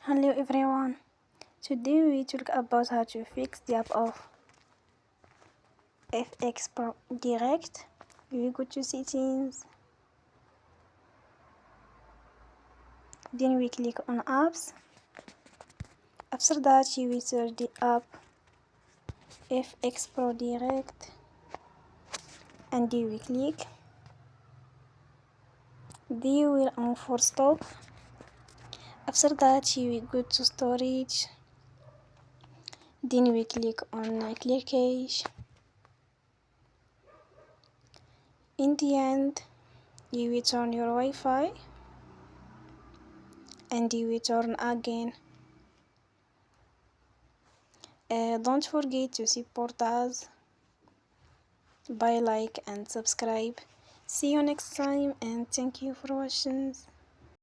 Hello everyone. Today we talk about how to fix the app of FxPro Direct. We go to settings, then we click on apps. After that you will search the app FxPro Direct and you will click. Then you will on for stop. After that you will go to storage, then we click on clear cache. In the end you will turn your Wi-Fi and you will turn again. Don't forget to support us by like and subscribe. See you next time and thank you for watching.